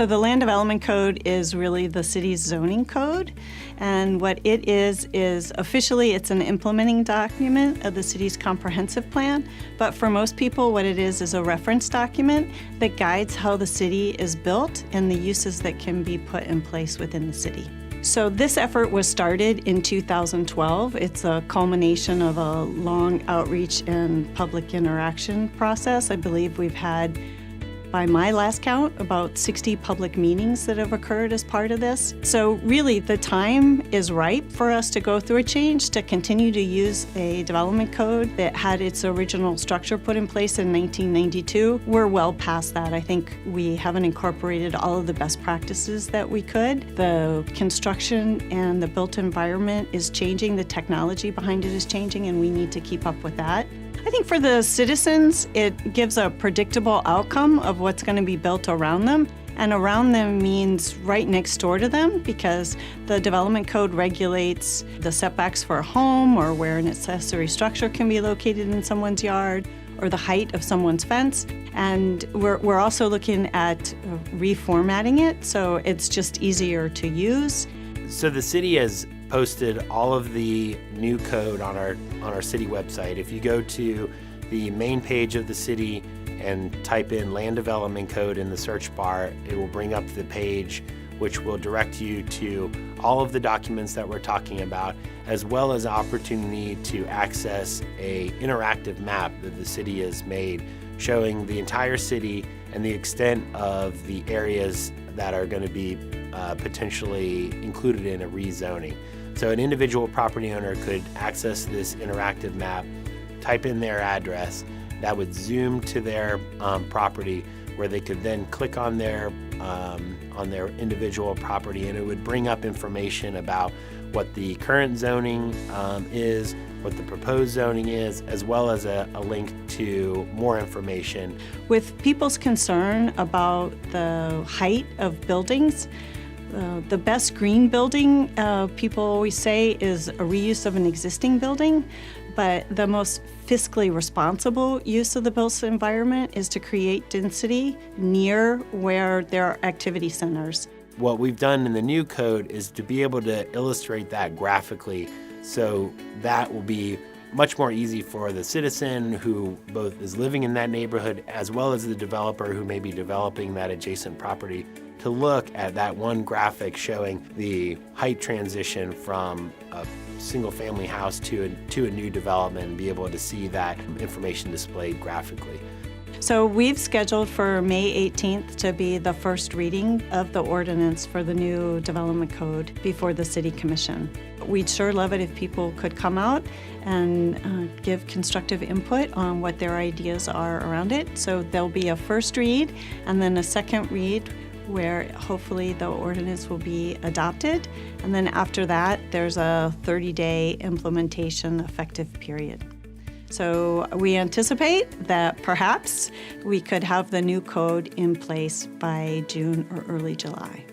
So the Land Development Code is really the city's zoning code, and what it is officially it's an implementing document of the city's comprehensive plan, but for most people what it is a reference document that guides how the city is built and the uses that can be put in place within the city. So this effort was started in 2012. It's a culmination of a long outreach and public interaction process. I believe we've had, by my last count, about 60 public meetings that have occurred as part of this. So really, the time is ripe for us to go through a change, to continue to use a development code that had its original structure put in place in 1992. We're well past that. I think we haven't incorporated all of the best practices that we could. The construction and the built environment is changing, the technology behind it is changing, and we need to keep up with that. I think for the citizens, it gives a predictable outcome of what's going to be built around them. And around them means right next door to them, because the development code regulates the setbacks for a home or where an accessory structure can be located in someone's yard or the height of someone's fence. And we're also looking at reformatting it so it's just easier to use. So the city has posted all of the new code on our city website. If you go to the main page of the city and type in Land Development Code in the search bar, it will bring up the page which will direct you to all of the documents that we're talking about, as well as opportunity to access a interactive map that the city has made showing the entire city and the extent of the areas that are going to be potentially included in a rezoning. So an individual property owner could access this interactive map, type in their address, that would zoom to their property, where they could then click on their individual property, and it would bring up information about what the current zoning is, what the proposed zoning is, as well as a link to more information. With people's concern about the height of buildings, the best green building, people always say, is a reuse of an existing building, but the most fiscally responsible use of the built environment is to create density near where there are activity centers. What we've done in the new code is to be able to illustrate that graphically, so that will be much more easy for the citizen who both is living in that neighborhood as well as the developer who may be developing that adjacent property to look at that one graphic showing the height transition from a single-family house to a new development and be able to see that information displayed graphically. So we've scheduled for May 18th to be the first reading of the ordinance for the new development code before the City Commission. We'd sure love it if people could come out and give constructive input on what their ideas are around it. So there'll be a first read and then a second read where hopefully the ordinance will be adopted. And then after that, there's a 30-day implementation effective period. So we anticipate that perhaps we could have the new code in place by June or early July.